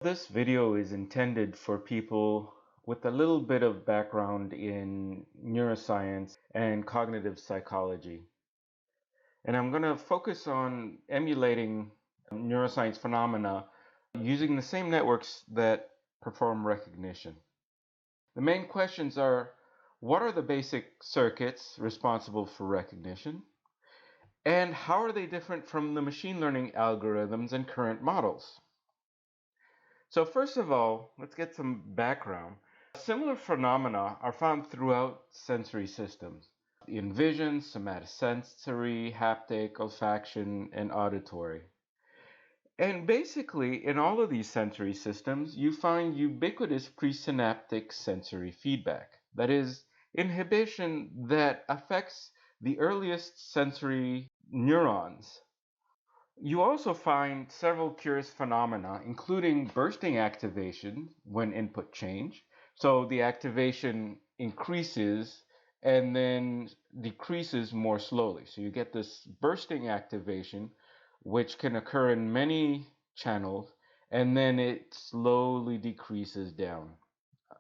This video is intended for people with a little bit of background in neuroscience and cognitive psychology. And I'm going to focus on emulating neuroscience phenomena using the same networks that perform recognition. The main questions are, what are the basic circuits responsible for recognition? And how are they different from the machine learning algorithms and current models? So first of all, let's get some background. Similar phenomena are found throughout sensory systems in vision, somatosensory, haptic, olfaction, and auditory. And basically, in all of these sensory systems, you find ubiquitous presynaptic sensory feedback. That is, inhibition that affects the earliest sensory neurons. You also find several curious phenomena, including bursting activation when input change. So the activation increases and then decreases more slowly. So you get this bursting activation, which can occur in many channels, and then it slowly decreases down.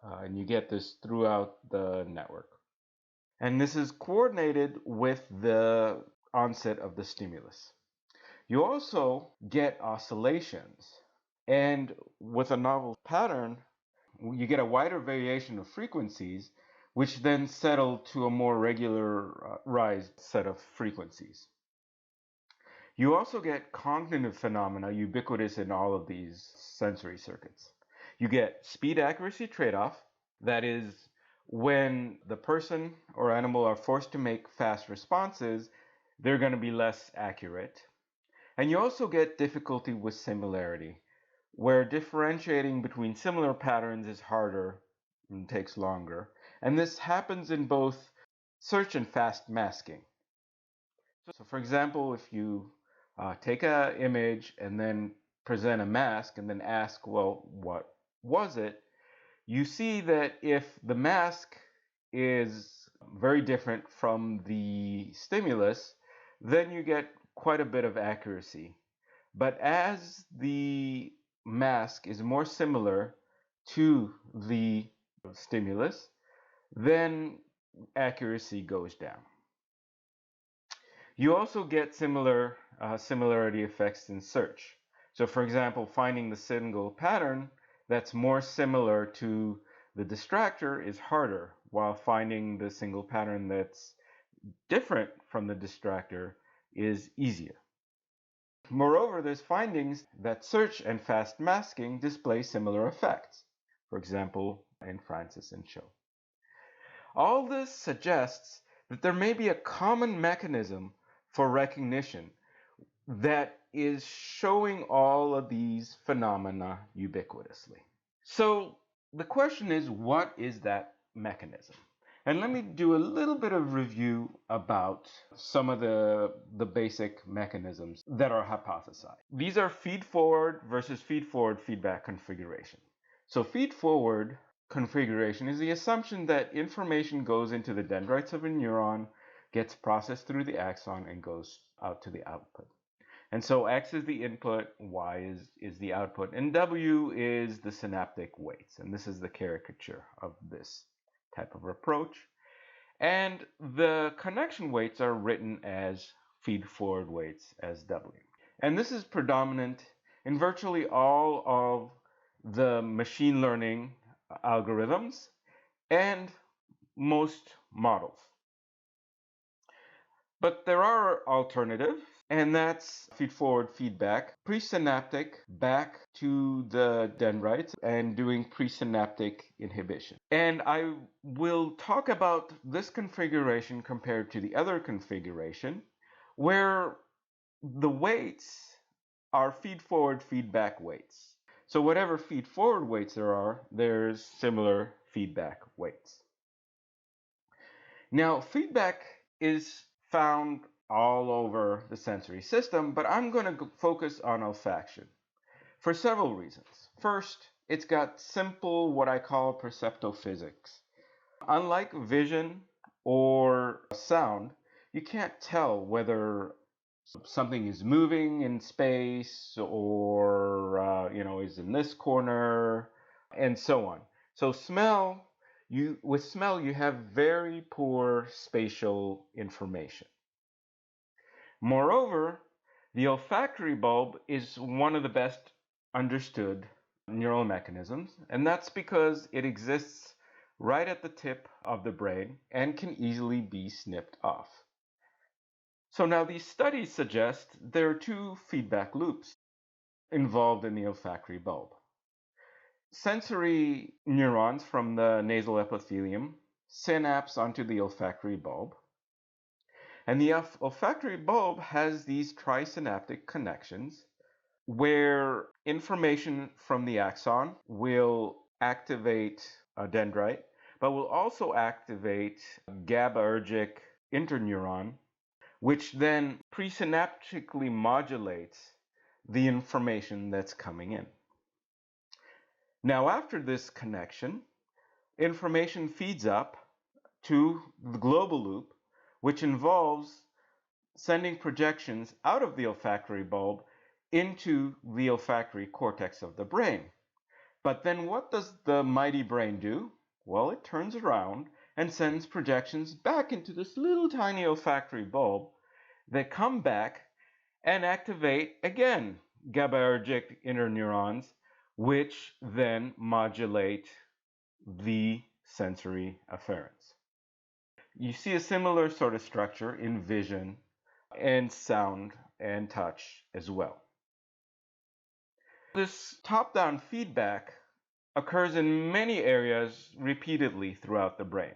And you get this throughout the network. And this is coordinated with the onset of the stimulus. You also get oscillations. And with a novel pattern, you get a wider variation of frequencies, which then settle to a more regularized set of frequencies. You also get cognitive phenomena ubiquitous in all of these sensory circuits. You get speed accuracy trade-off, that is, when the person or animal are forced to make fast responses, they're going to be less accurate. And you also get difficulty with similarity, where differentiating between similar patterns is harder and takes longer. And this happens in both search and fast masking. So for example, if you take an image and then present a mask and then ask, well, what was it? You see that if the mask is very different from the stimulus, then you get quite a bit of accuracy. But as the mask is more similar to the stimulus, then accuracy goes down. You also get similarity effects in search. So for example, finding the single pattern that's more similar to the distractor is harder, while finding the single pattern that's different from the distractor is easier. Moreover, there's findings that search and fast masking display similar effects, for example, in Francis and Cho. All this suggests that there may be a common mechanism for recognition that is showing all of these phenomena ubiquitously. So the question is, what is that mechanism? And let me do a little bit of review about some of the basic mechanisms that are hypothesized. These are feed-forward versus feed-forward feedback configuration. So feed-forward configuration is the assumption that information goes into the dendrites of a neuron, gets processed through the axon, and goes out to the output. And so X is the input, Y is the output, and W is the synaptic weights. And this is the caricature of this type of approach. And the connection weights are written as feed-forward weights as W. And this is predominant in virtually all of the machine learning algorithms and most models. But there are alternatives, and that's feed-forward feedback, presynaptic back to the dendrites, and doing presynaptic inhibition. And I will talk about this configuration compared to the other configuration, where the weights are feed-forward feedback weights. So whatever feed-forward weights there are, there's similar feedback weights. Now, feedback is found all over the sensory system, but I'm going to focus on olfaction for several reasons. First, it's got simple, what I call perceptophysics. Unlike vision or sound, you can't tell whether something is moving in space or noise in this corner, and so on. So with smell, you have very poor spatial information. Moreover, the olfactory bulb is one of the best understood neural mechanisms, and that's because it exists right at the tip of the brain and can easily be snipped off. So now these studies suggest there are two feedback loops involved in the olfactory bulb. Sensory neurons from the nasal epithelium synapse onto the olfactory bulb, and the olfactory bulb has these trisynaptic connections where information from the axon will activate a dendrite, but will also activate a GABAergic interneuron, which then presynaptically modulates the information that's coming in. Now, after this connection, information feeds up to the global loop, which involves sending projections out of the olfactory bulb into the olfactory cortex of the brain. But then what does the mighty brain do? Well, it turns around and sends projections back into this little tiny olfactory bulb that come back and activate again GABAergic interneurons, which then modulate the sensory afferents. You see a similar sort of structure in vision and sound and touch as well. This top-down feedback occurs in many areas repeatedly throughout the brain.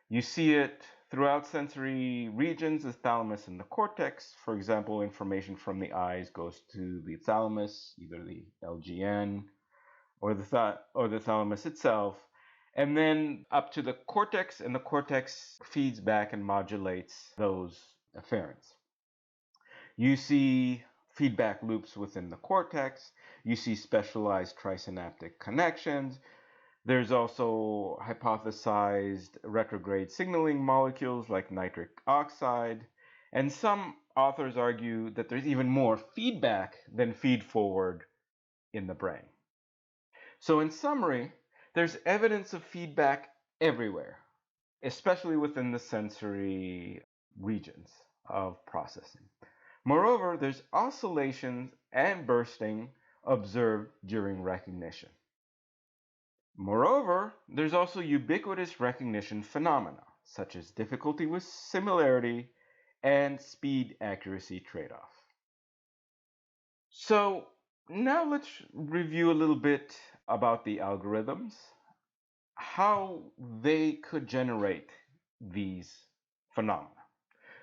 You see it throughout sensory regions, the thalamus and the cortex. For example, information from the eyes goes to the thalamus, either the LGN or the thalamus itself, and then up to the cortex, and the cortex feeds back and modulates those afferents. You see feedback loops within the cortex. You see specialized trisynaptic connections. There's also hypothesized retrograde signaling molecules like nitric oxide. And some authors argue that there's even more feedback than feed forward in the brain. So in summary, there's evidence of feedback everywhere, especially within the sensory regions of processing. Moreover, there's oscillations and bursting observed during recognition. Moreover, there's also ubiquitous recognition phenomena, such as difficulty with similarity and speed accuracy trade-off. So now let's review a little bit about the algorithms, how they could generate these phenomena.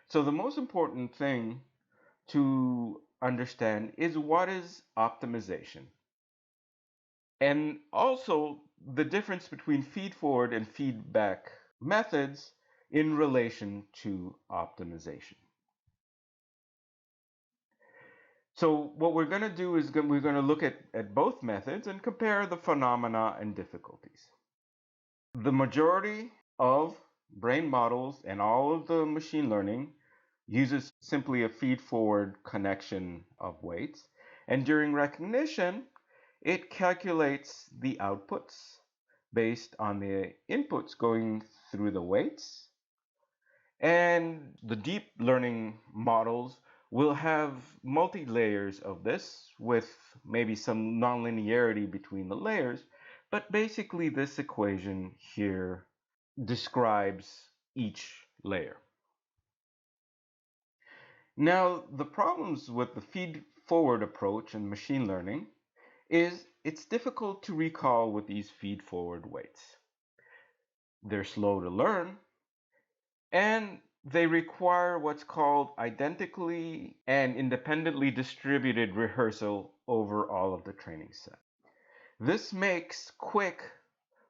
So the most important thing to understand is what is optimization, and also the difference between feed-forward and feedback methods in relation to optimization. So what we're going to do is we're going to look at both methods and compare the phenomena and difficulties. The majority of brain models and all of the machine learning uses simply a feed-forward connection of weights. And during recognition, it calculates the outputs based on the inputs going through the weights. And the deep learning models will have multi-layers of this with maybe some nonlinearity between the layers. But basically, this equation here describes each layer. Now, the problems with the feed-forward approach in machine learning is it's difficult to recall with these feed-forward weights. They're slow to learn, and they require what's called identically and independently distributed rehearsal over all of the training set. This makes quick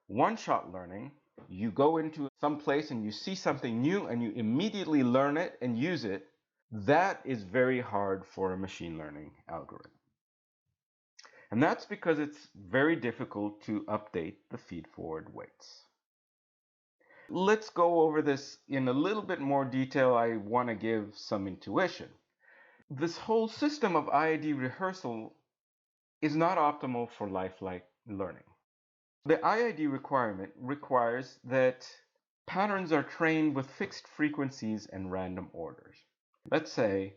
one-shot learning. You go into some place and you see something new and you immediately learn it and use it. That is very hard for a machine learning algorithm. And that's because it's very difficult to update the feed-forward weights. Let's go over this in a little bit more detail. I want to give some intuition. This whole system of IID rehearsal is not optimal for lifelike learning. The IID requirement requires that patterns are trained with fixed frequencies and random orders. Let's say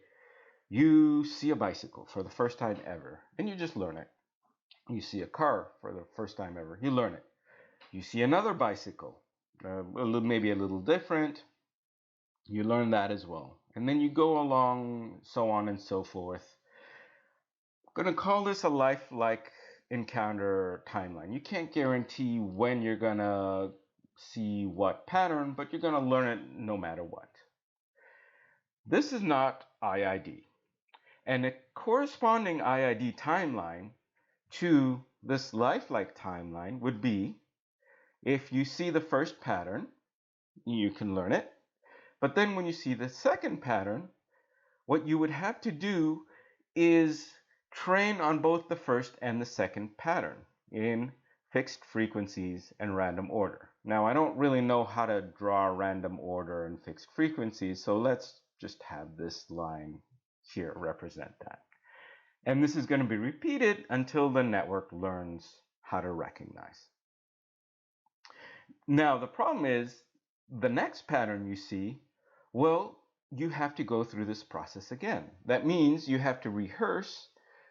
you see a bicycle for the first time ever, and you just learn it. You see a car for the first time ever, you learn it. You see another bicycle, maybe a little different, you learn that as well. And then you go along, so on and so forth. I'm going to call this a lifelike encounter timeline. You can't guarantee when you're going to see what pattern, but you're going to learn it no matter what. This is not IID. And a corresponding IID timeline to this lifelike timeline would be if you see the first pattern, you can learn it. But then when you see the second pattern, what you would have to do is train on both the first and the second pattern in fixed frequencies and random order. Now, I don't really know how to draw random order and fixed frequencies, so let's just have this line here represent that. And this is going to be repeated until the network learns how to recognize. Now, the problem is the next pattern you see, well, you have to go through this process again. That means you have to rehearse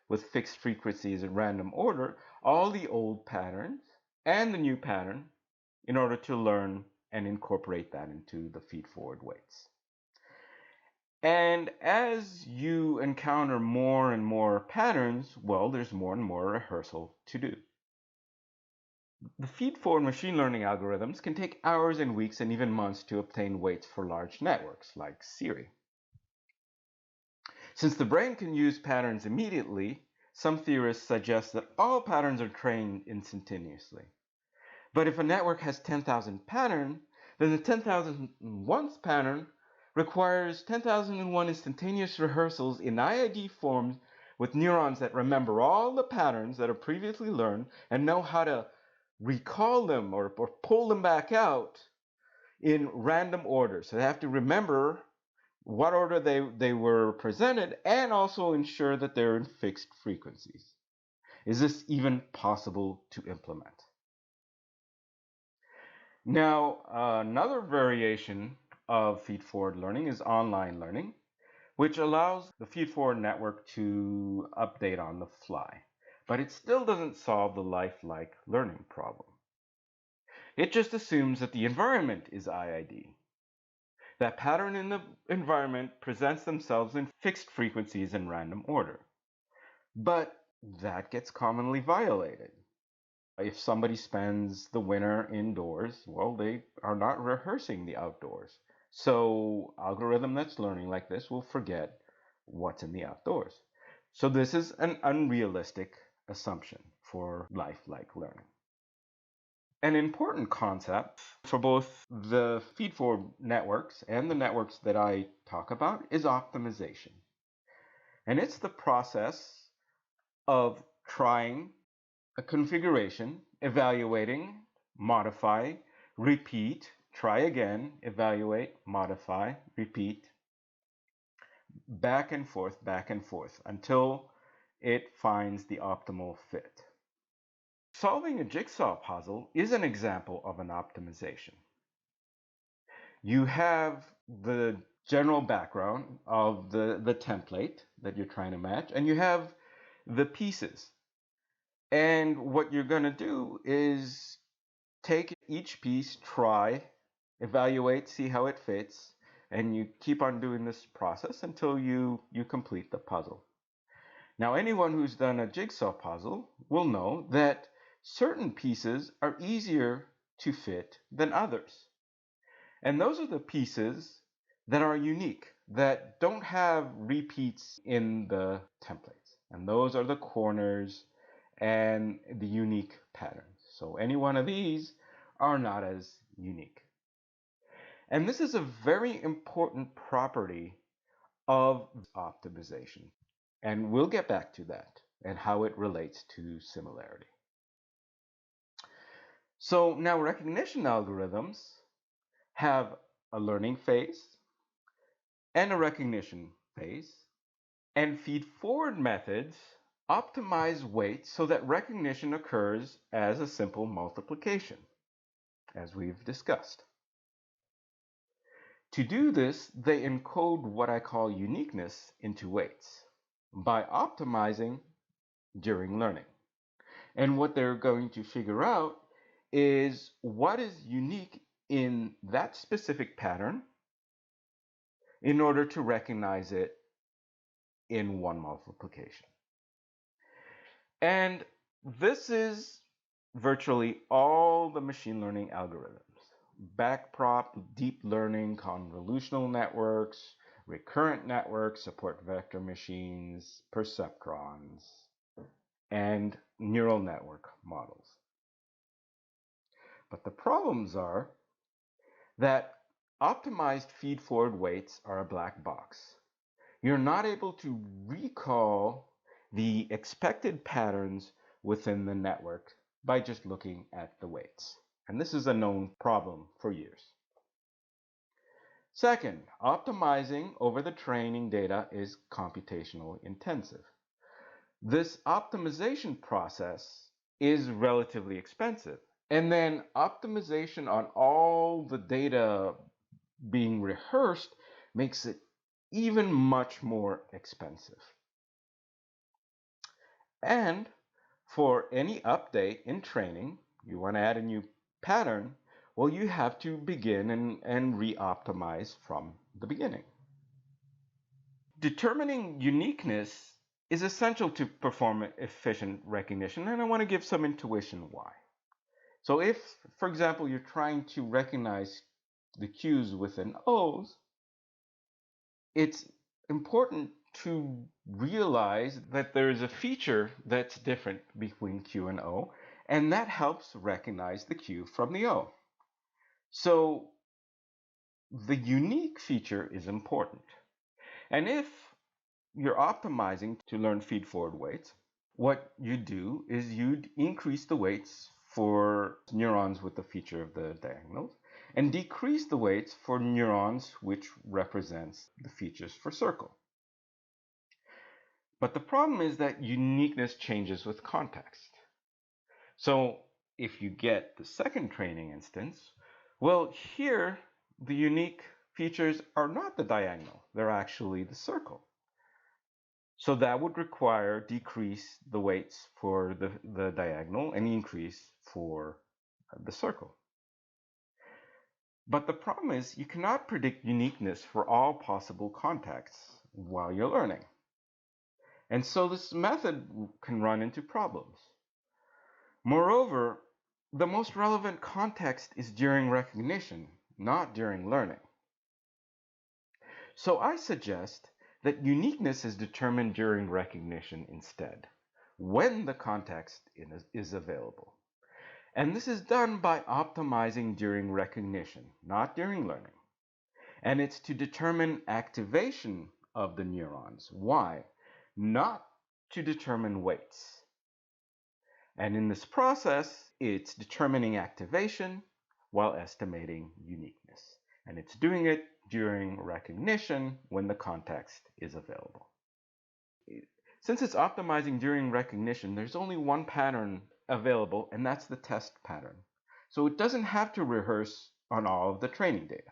with fixed frequencies and random order all the old patterns and the new pattern in order to learn and incorporate that into the feed-forward weights. And as you encounter more and more patterns, well, there's more and more rehearsal to do. The feed-forward machine learning algorithms can take hours and weeks and even months to obtain weights for large networks like Siri. Since the brain can use patterns immediately, some theorists suggest that all patterns are trained instantaneously. But if a network has 10,000 patterns, then the 10,001th pattern requires 10,001 instantaneous rehearsals in IID forms with neurons that remember all the patterns that are previously learned and know how to recall them or pull them back out in random order. So they have to remember what order they were presented and also ensure that they're in fixed frequencies. Is this even possible to implement? Now, another variation of feed-forward learning is online learning, which allows the feed-forward network to update on the fly. But it still doesn't solve the lifelike learning problem. It just assumes that the environment is IID. That pattern in the environment presents themselves in fixed frequencies and random order. But that gets commonly violated. If somebody spends the winter indoors, well, they are not rehearsing the outdoors. So algorithm that's learning like this will forget what's in the outdoors. So this is an unrealistic assumption for lifelike learning. An important concept for both the feed-forward networks and the networks that I talk about is optimization. And it's the process of trying a configuration, evaluating, modify, repeat, try again, evaluate, modify, repeat, back and forth, until it finds the optimal fit. Solving a jigsaw puzzle is an example of an optimization. You have the general background of the template that you're trying to match, and you have the pieces. And what you're going to do is take each piece, try, evaluate, see how it fits, and you keep on doing this process until you complete the puzzle. Now, anyone who's done a jigsaw puzzle will know that certain pieces are easier to fit than others. And those are the pieces that are unique, that don't have repeats in the templates. And those are the corners and the unique patterns. So any one of these are not as unique. And this is a very important property of optimization. And we'll get back to that and how it relates to similarity. So now recognition algorithms have a learning phase and a recognition phase, and feed-forward methods optimize weights so that recognition occurs as a simple multiplication, as we've discussed. To do this, they encode what I call uniqueness into weights by optimizing during learning. And what they're going to figure out is what is unique in that specific pattern in order to recognize it in one multiplication. And this is virtually all the machine learning algorithms. Backprop, deep learning, convolutional networks, recurrent networks, support vector machines, perceptrons, and neural network models. But the problems are that optimized feed-forward weights are a black box. You're not able to recall the expected patterns within the network by just looking at the weights. And this is a known problem for years. Second, optimizing over the training data is computationally intensive. This optimization process is relatively expensive. And then optimization on all the data being rehearsed makes it even much more expensive. And for any update in training, you want to add a new pattern, well, you have to begin and re-optimize from the beginning. Determining uniqueness is essential to perform efficient recognition, and I want to give some intuition why. So if, for example, you're trying to recognize the cues within O's, it's important to realize that there is a feature that's different between Q and O, and that helps recognize the Q from the O. So the unique feature is important. And if you're optimizing to learn feed-forward weights, what you do is you'd increase the weights for neurons with the feature of the diagonals and decrease the weights for neurons which represents the features for circle. But the problem is that uniqueness changes with context. So if you get the second training instance, well, here the unique features are not the diagonal, they're actually the circle. So that would require decrease the weights for the diagonal and increase for the circle. But the problem is you cannot predict uniqueness for all possible contexts while you're learning. And so this method can run into problems. Moreover, the most relevant context is during recognition, not during learning. So I suggest that uniqueness is determined during recognition instead, when the context is available. And this is done by optimizing during recognition, not during learning. And it's to determine activation of the neurons. Why? Not to determine weights. And in this process, it's determining activation while estimating uniqueness. And it's doing it during recognition when the context is available. Since it's optimizing during recognition, there's only one pattern available, and that's the test pattern. So it doesn't have to rehearse on all of the training data.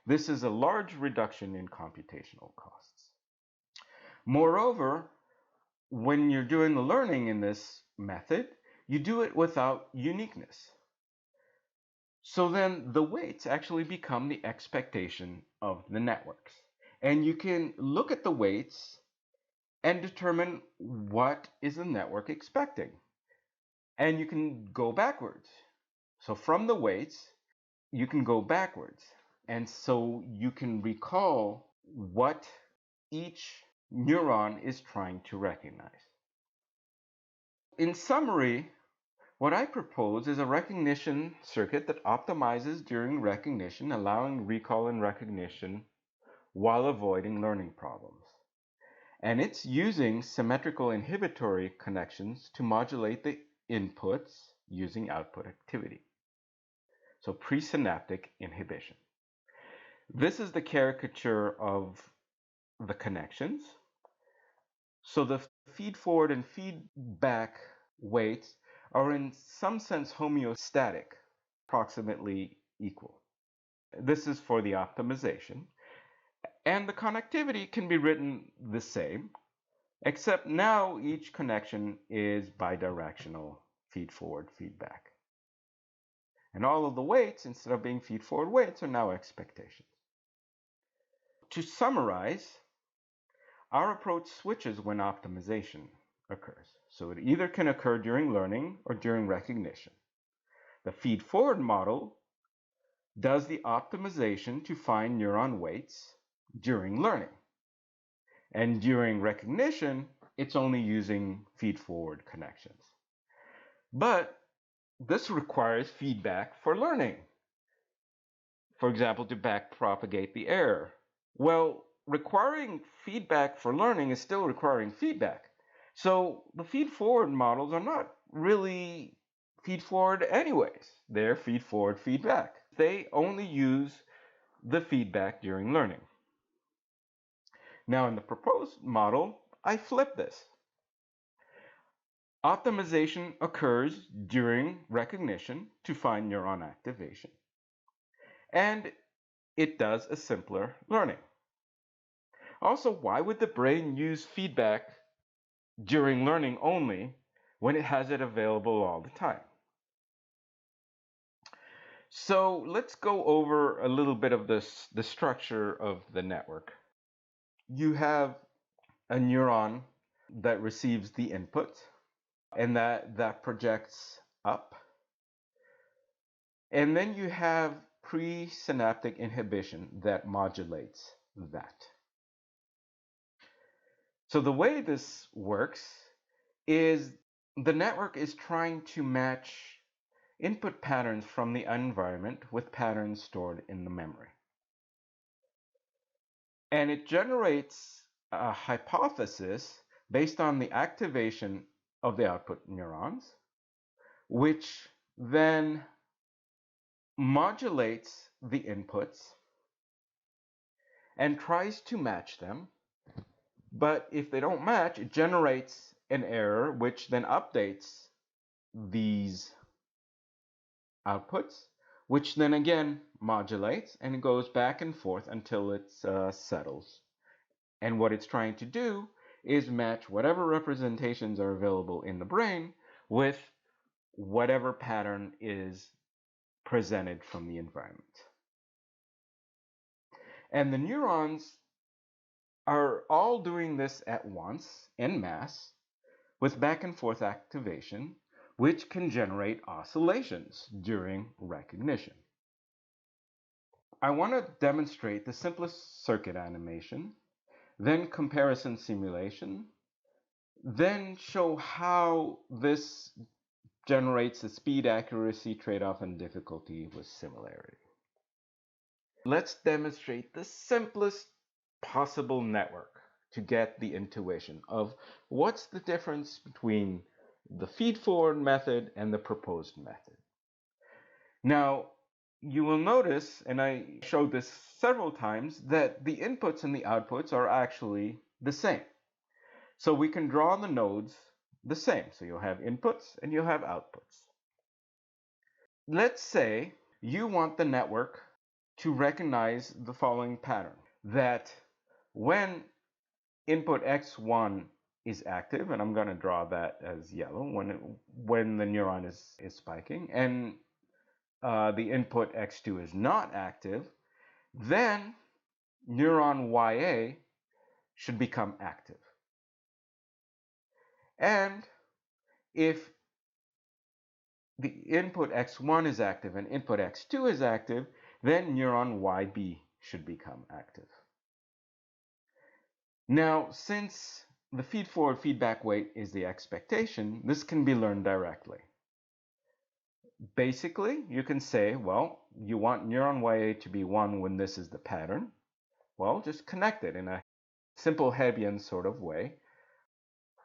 This is a large reduction in computational costs. Moreover, when you're doing the learning in this method, you do it without uniqueness. So then the weights actually become the expectation of the networks. And you can look at the weights and determine what is the network expecting. And you can go backwards. So from the weights, you can go backwards. And so you can recall what each neuron is trying to recognize. In summary, what I propose is a recognition circuit that optimizes during recognition, allowing recall and recognition while avoiding learning problems. And it's using symmetrical inhibitory connections to modulate the inputs using output activity. So presynaptic inhibition. This is the caricature of the connections. So the Feed forward and feedback weights are in some sense homeostatic, approximately equal. This is for the optimization. And the connectivity can be written the same, except now each connection is bidirectional feed forward feedback. And all of the weights, instead of being feed forward weights, are now expectations. To summarize, our approach switches when optimization occurs. So it either can occur during learning or during recognition. The feed forward model does the optimization to find neuron weights during learning. And during recognition, it's only using feed forward connections. But this requires feedback for learning. For example, to backpropagate the error. Well, requiring feedback for learning is still requiring feedback. So the feed forward models are not really feed forward anyways. They're feed forward feedback. They only use the feedback during learning. Now in the proposed model, I flip this. Optimization occurs during recognition to find neuron activation. And it does a simpler learning. Also, why would the brain use feedback during learning only when it has it available all the time? So let's go over a little bit of the structure of the network. You have a neuron that receives the input and that projects up. And then you have presynaptic inhibition that modulates that. So the way this works is the network is trying to match input patterns from the environment with patterns stored in the memory. And it generates a hypothesis based on the activation of the output neurons, which then modulates the inputs and tries to match them. But if they don't match, it generates an error, which then updates these outputs, which then again modulates, and it goes back and forth until it settles. And what it's trying to do is match whatever representations are available in the brain with whatever pattern is presented from the environment. And the neurons are all doing this at once en masse with back and forth activation, which can generate oscillations during recognition. I want to demonstrate the simplest circuit animation, then comparison simulation, then show how this generates a speed accuracy trade-off and difficulty with similarity. Let's demonstrate the simplest possible network to get the intuition of what's the difference between the feed-forward method and the proposed method. Now, you will notice, and I showed this several times, that the inputs and the outputs are actually the same. So we can draw the nodes the same. So you'll have inputs and you'll have outputs. Let's say you want the network to recognize the following pattern, that when input x1 is active, and I'm going to draw that as yellow, when the neuron is spiking, and the input x2 is not active, then neuron YA should become active. And if the input x1 is active and input x2 is active, then neuron YB should become active. Now, since the feed-forward feedback weight is the expectation, this can be learned directly. Basically, you can say, well, you want neuron YA to be 1 when this is the pattern. Well, just connect it in a simple Hebbian sort of way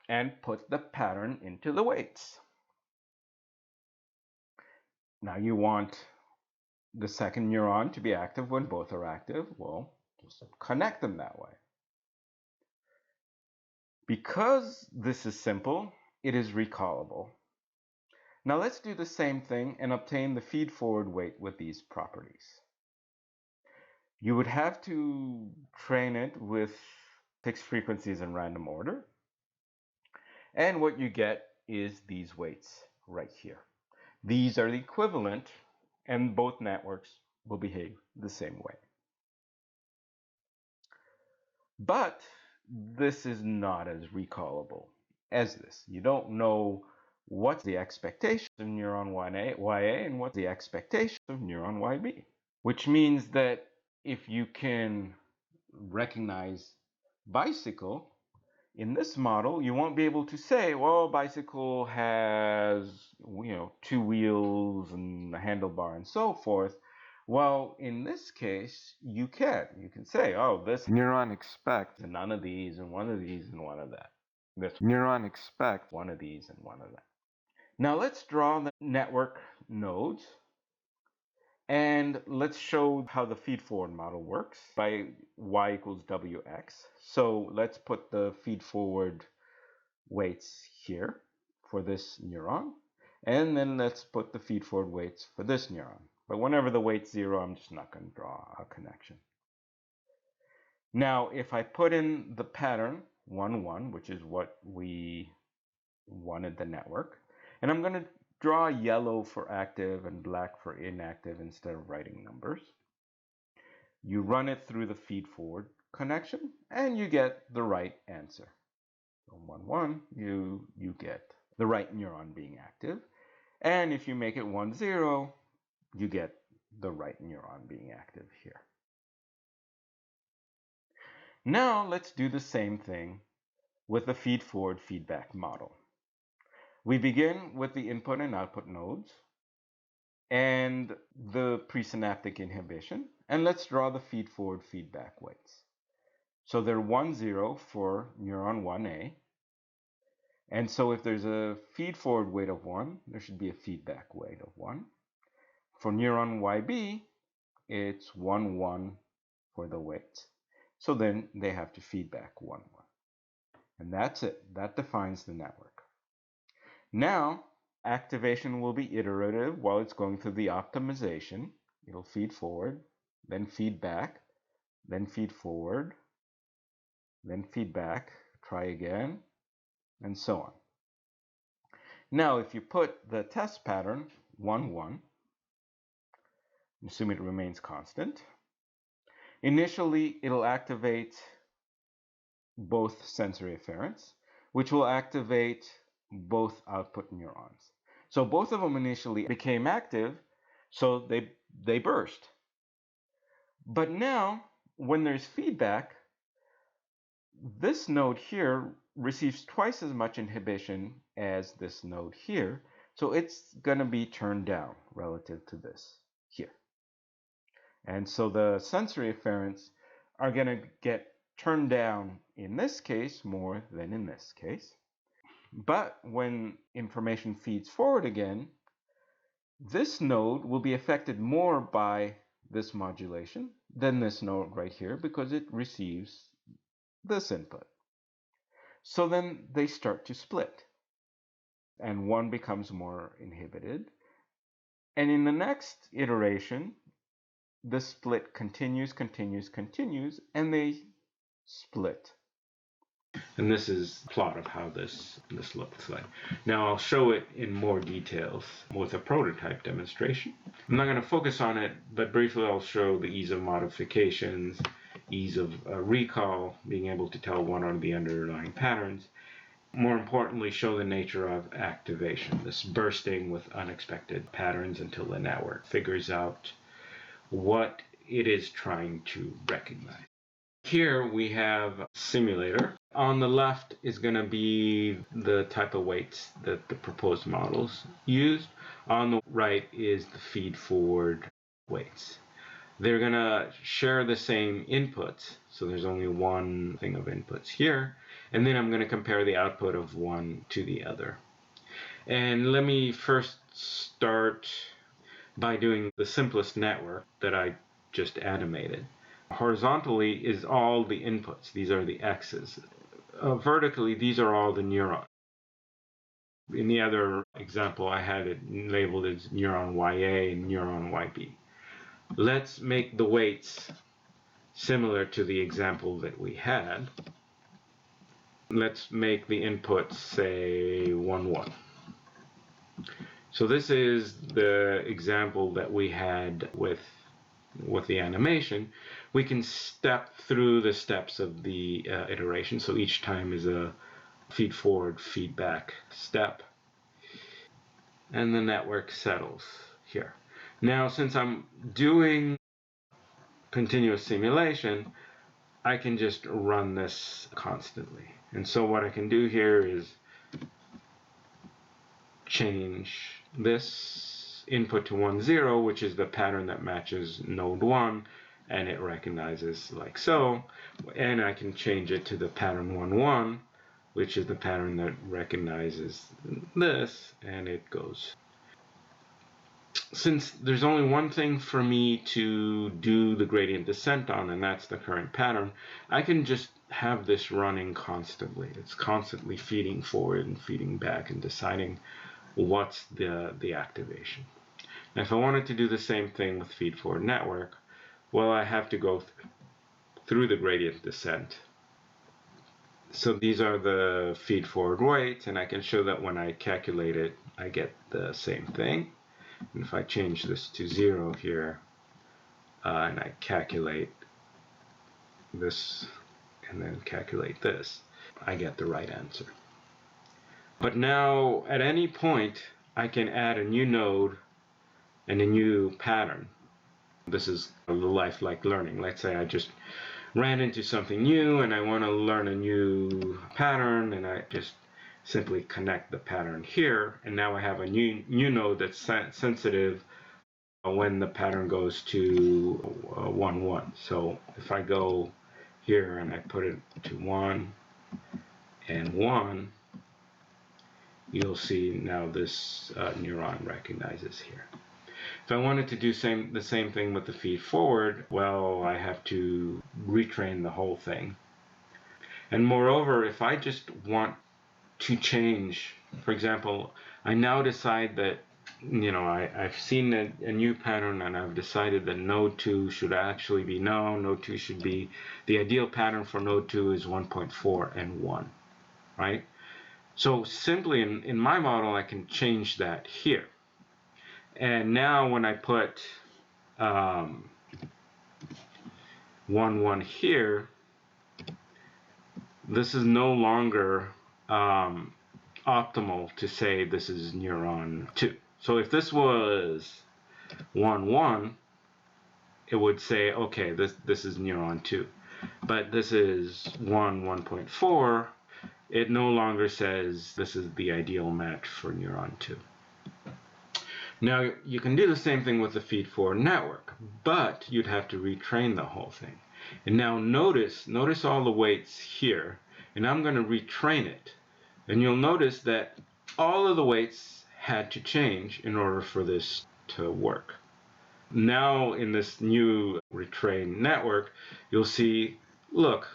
and put the pattern into the weights. Now you want the second neuron to be active when both are active. Well, just connect them that way. Because this is simple, it is recallable. Now let's do the same thing and obtain the feed-forward weight with these properties. You would have to train it with fixed frequencies in random order. And what you get is these weights right here. These are the equivalent, and both networks will behave the same way. But this is not as recallable as this. You don't know what's the expectation of neuron YA and what's the expectation of neuron YB. Which means that if you can recognize bicycle in this model, you won't be able to say, well, bicycle has, two wheels and a handlebar and so forth. Well, in this case, you can. You can say, oh, this neuron expects none of these and one of these and one of that. This neuron expects one of these and one of that. Now let's draw the network nodes. And let's show how the feed-forward model works by y equals wx. So let's put the feed-forward weights here for this neuron. And then let's put the feed-forward weights for this neuron. But whenever the weight's 0, I'm just not going to draw a connection. Now, if I put in the pattern 1, 1, which is what we wanted the network, and I'm going to draw yellow for active and black for inactive instead of writing numbers. You run it through the feed-forward connection, and you get the right answer. So 1, 1, you get the right neuron being active. And if you make it 1, 0, you get the right neuron being active here. Now let's do the same thing with the feed-forward feedback model. We begin with the input and output nodes and the presynaptic inhibition, and let's draw the feed-forward feedback weights. So they're 1, 0 for neuron 1A, and so if there's a feed-forward weight of 1, there should be a feedback weight of 1. For neuron YB, it's 1, 1 for the weights. So then they have to feedback 1, 1. And that's it. That defines the network. Now, activation will be iterative while it's going through the optimization. It'll feed forward, then feed back, then feed forward, then feed back, try again, and so on. Now, if you put the test pattern 1, 1, assume it remains constant, initially it'll activate both sensory afferents, which will activate both output neurons. So both of them initially became active, so they burst. But now, when there's feedback, this node here receives twice as much inhibition as this node here, so it's going to be turned down relative to this here. And so the sensory afferents are going to get turned down in this case more than in this case. But when information feeds forward again, this node will be affected more by this modulation than this node right here because it receives this input. So then they start to split, and one becomes more inhibited. And in the next iteration, the split continues, and they split. And this is a plot of how this looks like. Now I'll show it in more details with a prototype demonstration. I'm not going to focus on it, but briefly I'll show the ease of modifications, ease of recall, being able to tell one of the underlying patterns. More importantly, show the nature of activation, this bursting with unexpected patterns until the network figures out what it is trying to recognize. Here we have a simulator. On the left is going to be the type of weights that the proposed models used. On the right is the feed-forward weights. They're going to share the same inputs, so there's only one thing of inputs here. And then I'm going to compare the output of one to the other. And let me first start by doing the simplest network that I just animated. Horizontally is all the inputs. These are the x's. vertically, these are all the neurons. In the other example, I had it labeled as neuron YA and neuron YB. Let's make the weights similar to the example that we had. Let's make the inputs, say, 1, 1. So this is the example that we had with the animation. We can step through the steps of the iteration. So each time is a feed forward, feedback step. And the network settles here. Now, since I'm doing continuous simulation, I can just run this constantly. And so what I can do here is change this input to 1, 0, which is the pattern that matches node 1, and it recognizes like so. And I can change it to the pattern 1, 1, which is the pattern that recognizes this, and it goes. Since there's only one thing for me to do the gradient descent on, and that's the current pattern, I can just have this running constantly. It's constantly feeding forward and feeding back and deciding what's the activation. Now, if I wanted to do the same thing with feed forward network, well, I have to go through the gradient descent. So these are the feed forward weights, and I can show that when I calculate it, I get the same thing. And if I change this to 0 here, and I calculate this and then calculate this, I get the right answer. But now, at any point, I can add a new node and a new pattern. This is the lifelike learning. Let's say I just ran into something new and I want to learn a new pattern, and I just simply connect the pattern here, and now I have a new node that's sensitive when the pattern goes to 1, 1. So if I go here and I put it to 1 and 1, you'll see now this neuron recognizes here. If I wanted to do the same thing with the feed forward, well, I have to retrain the whole thing. And moreover, if I just want to change, for example, I now decide that, I've seen a new pattern and I've decided that node 2 should actually be known. Node 2 should be, the ideal pattern for node 2 is 1.4 and 1, right? So simply in my model, I can change that here. And now when I put 1, 1 here, this is no longer optimal to say this is neuron 2. So if this was 1, 1, it would say, okay, this is neuron 2. But this is 1, 1.4. It no longer says this is the ideal match for neuron 2. Now, you can do the same thing with the feed forward network, but you'd have to retrain the whole thing. And now notice all the weights here, and I'm going to retrain it. And you'll notice that all of the weights had to change in order for this to work. Now in this new retrained network, you'll see, look,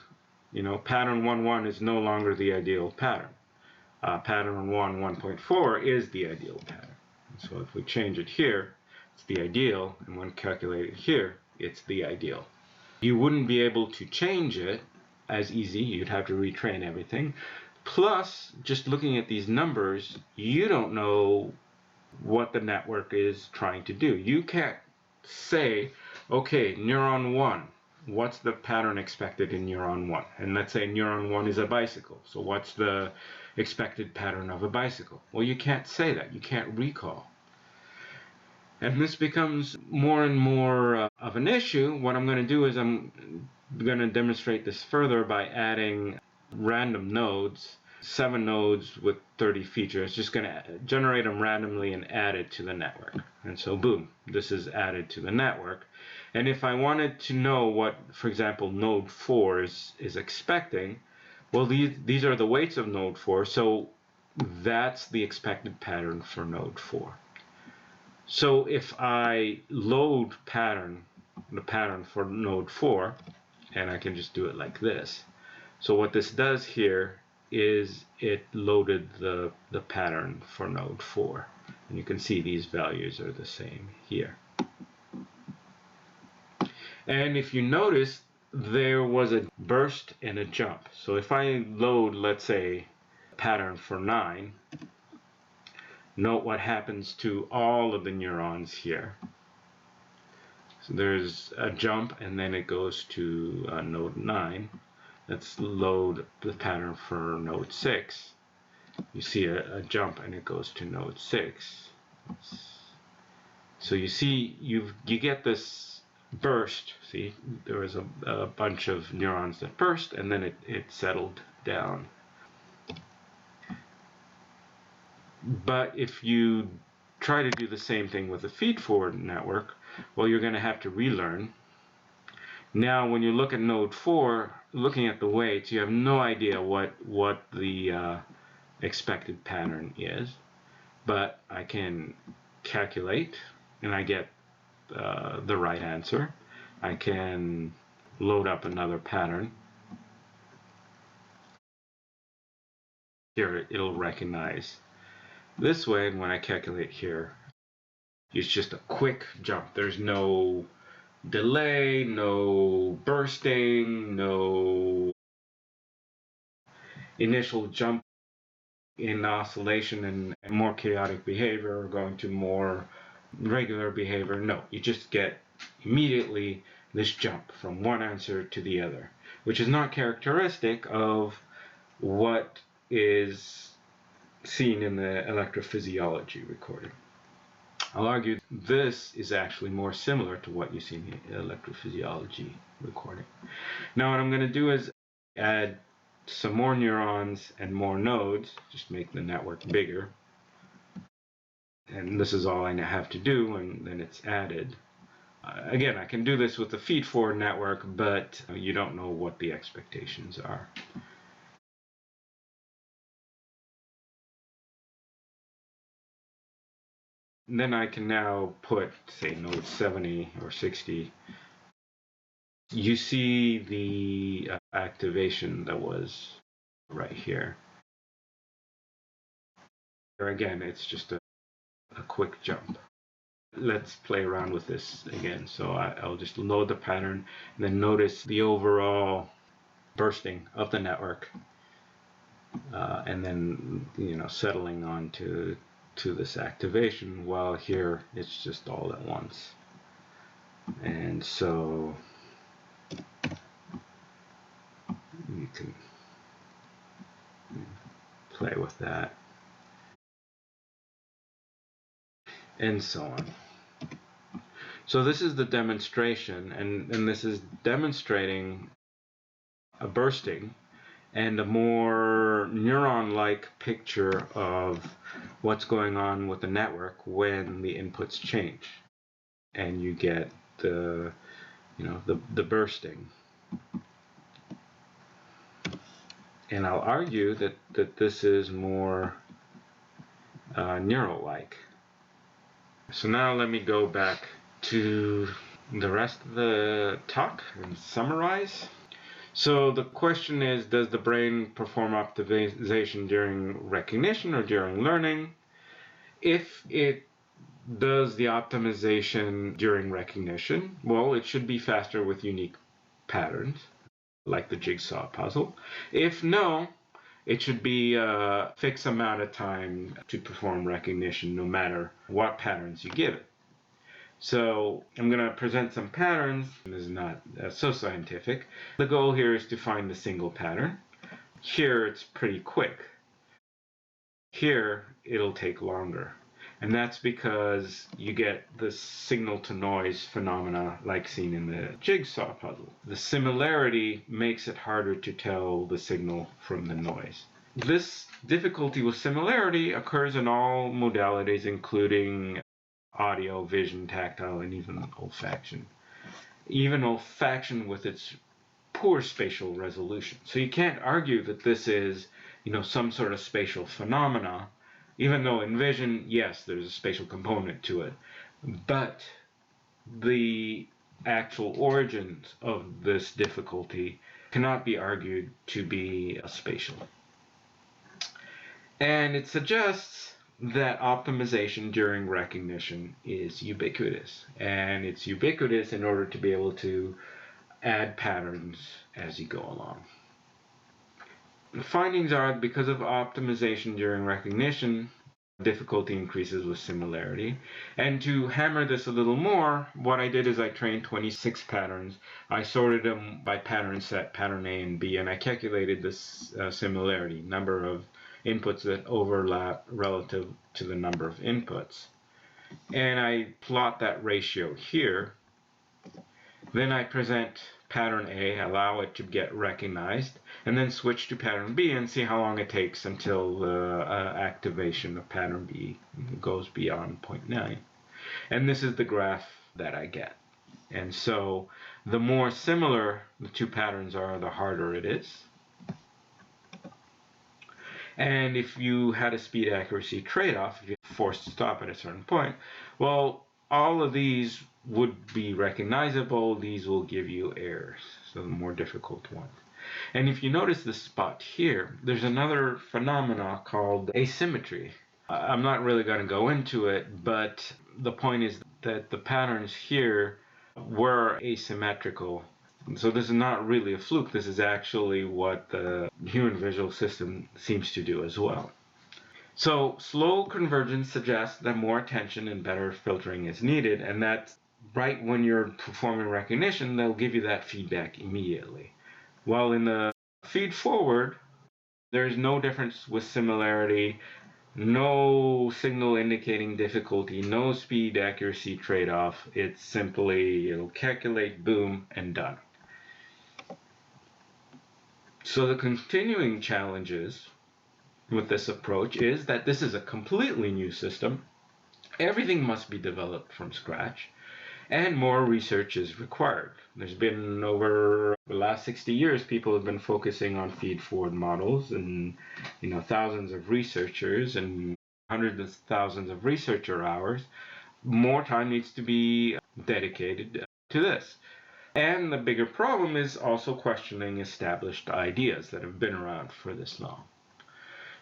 pattern 1, 1 is no longer the ideal pattern. Pattern 1, 1.4 is the ideal pattern. So if we change it here, it's the ideal, and when calculated here, it's the ideal. You wouldn't be able to change it as easy. You'd have to retrain everything. Plus, just looking at these numbers, you don't know what the network is trying to do. You can't say, okay, neuron 1, what's the pattern expected in neuron 1? And let's say neuron 1 is a bicycle. So what's the expected pattern of a bicycle? Well, you can't say that. You can't recall. And this becomes more and more of an issue. What I'm going to do is I'm going to demonstrate this further by adding random nodes, 7 nodes with 30 features. It's just going to generate them randomly and add it to the network. And so boom, this is added to the network. And if I wanted to know what, for example, node 4 is expecting, well, these are the weights of node 4, so that's the expected pattern for node 4. So if I load the pattern for node 4, and I can just do it like this, So what this does here is it loaded the pattern for node 4. And you can see these values are the same here. And if you notice, there was a burst and a jump. So if I load, let's say, pattern for 9, note what happens to all of the neurons here. So there's a jump and then it goes to node 9. Let's load the pattern for node 6. You see a jump and it goes to node 6. So you see you get this burst. See, there was a bunch of neurons that burst and then it settled down. But if you try to do the same thing with a feed-forward network, well, you're going to have to relearn. Now, when you look at node 4, looking at the weights, you have no idea what the expected pattern is. But I can calculate, and I get the right answer. I can load up another pattern. Here, it'll recognize this way, and when I calculate here, it's just a quick jump. There's no delay, no bursting, no initial jump in oscillation and more chaotic behavior, going to more regular behavior. No, you just get immediately this jump from one answer to the other, which is not characteristic of what is seen in the electrophysiology recording. I'll argue this is actually more similar to what you see in the electrophysiology recording. Now what I'm going to do is add some more neurons and more nodes, just make the network bigger. And this is all I have to do, and then it's added. Again, I can do this with the feed-forward network, but you don't know what the expectations are. And then I can now put, say, node 70 or 60. You see the activation that was right here. Here again, it's just a quick jump. Let's play around with this again. So I'll just load the pattern, and then notice the overall bursting of the network, and then settling on to this activation, while here it's just all at once. And so you can play with that, and so on. So this is the demonstration, and this is demonstrating a bursting and a more neuron-like picture of what's going on with the network when the inputs change, and you get the bursting. And I'll argue that this is more neural-like. So now let me go back to the rest of the talk and summarize. So the question is, does the brain perform optimization during recognition or during learning? If it does the optimization during recognition, well, it should be faster with unique patterns, like the jigsaw puzzle. If no, it should be a fixed amount of time to perform recognition, no matter what patterns you give it. So I'm going to present some patterns. This is not so scientific. The goal here is to find the single pattern. Here it's pretty quick. Here it'll take longer. And that's because you get the signal to noise phenomena like seen in the jigsaw puzzle. The similarity makes it harder to tell the signal from the noise. This difficulty with similarity occurs in all modalities, including audio, vision, tactile, and even olfaction. Even olfaction with its poor spatial resolution. So you can't argue that this is, some sort of spatial phenomena, even though in vision, yes, there's a spatial component to it. But the actual origins of this difficulty cannot be argued to be spatial. And it suggests that optimization during recognition is ubiquitous. And it's ubiquitous in order to be able to add patterns as you go along. The findings are because of optimization during recognition, difficulty increases with similarity. And to hammer this a little more, what I did is I trained 26 patterns. I sorted them by pattern set, pattern A and B, and I calculated this similarity, number of inputs that overlap relative to the number of inputs. And I plot that ratio here. Then I present pattern A, allow it to get recognized, and then switch to pattern B and see how long it takes until the activation of pattern B goes beyond 0.9. And this is the graph that I get. And so the more similar the two patterns are, the harder it is. And if you had a speed accuracy trade-off, if you're forced to stop at a certain point, well, all of these would be recognizable. These will give you errors, so the more difficult ones. And if you notice this spot here, there's another phenomena called asymmetry. I'm not really going to go into it, but the point is that the patterns here were asymmetrical. So this is not really a fluke. This is actually what the human visual system seems to do as well. So slow convergence suggests that more attention and better filtering is needed, and that right when you're performing recognition, they'll give you that feedback immediately. While in the feed forward, there's no difference with similarity, no signal indicating difficulty, no speed accuracy trade-off. It's simply, it'll calculate, boom, and done. So the continuing challenges with this approach is that this is a completely new system. Everything must be developed from scratch, and more research is required. There's been over the last 60 years, people have been focusing on feed-forward models, and thousands of researchers and hundreds of thousands of researcher hours. More time needs to be dedicated to this. And the bigger problem is also questioning established ideas that have been around for this long.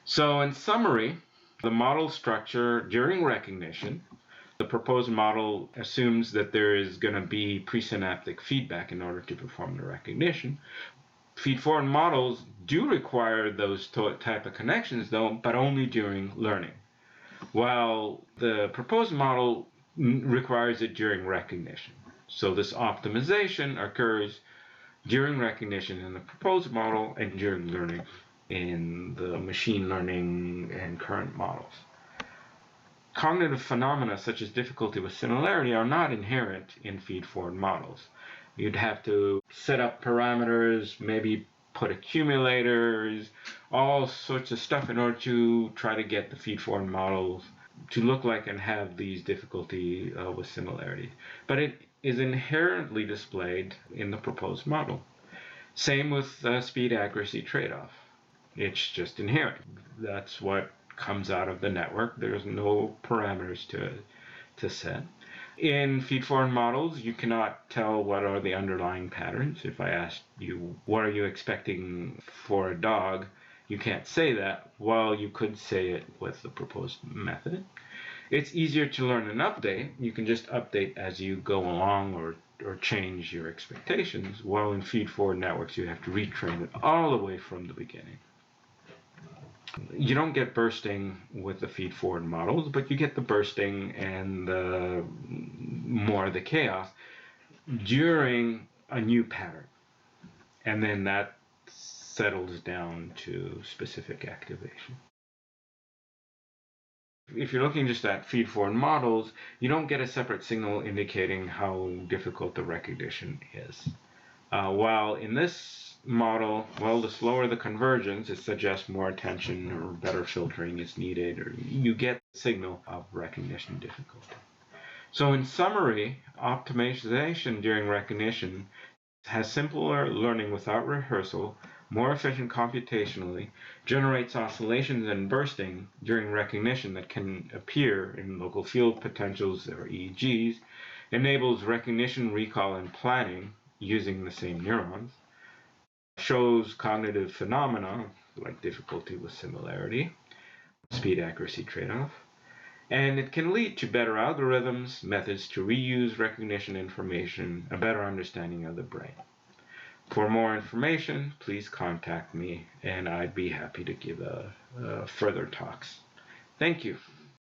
So in summary, the model structure during recognition, the proposed model assumes that there is going to be presynaptic feedback in order to perform the recognition. Feed-forward models do require those type of connections though, but only during learning. While the proposed model requires it during recognition. So this optimization occurs during recognition in the proposed model and during learning in the machine learning and current models. Cognitive phenomena such as difficulty with similarity are not inherent in feed-forward models. You'd have to set up parameters, maybe put accumulators, all sorts of stuff in order to try to get the feed-forward models to look like and have these difficulty with similarity. But it is inherently displayed in the proposed model. Same with speed accuracy trade-off. It's just inherent. That's what comes out of the network. There's no parameters to set. In feed-forward models, you cannot tell what are the underlying patterns. If I asked you, what are you expecting for a dog? You can't say that, while you could say it with the proposed method. It's easier to learn and update. You can just update as you go along or change your expectations, while in feed-forward networks, you have to retrain it all the way from the beginning. You don't get bursting with the feed-forward models, but you get the bursting and more of the chaos during a new pattern. And then that settles down to specific activation. If you're looking just at feed-forward models, you don't get a separate signal indicating how difficult the recognition is. While in this model, well, the slower the convergence, it suggests more attention or better filtering is needed, or you get the signal of recognition difficulty. So in summary, optimization during recognition has simpler learning without rehearsal, more efficient computationally, generates oscillations and bursting during recognition that can appear in local field potentials or EEGs, enables recognition, recall, and planning using the same neurons, shows cognitive phenomena like difficulty with similarity, speed accuracy trade-off, and it can lead to better algorithms, methods to reuse recognition information, a better understanding of the brain. For more information, please contact me and I'd be happy to give further talks. Thank you.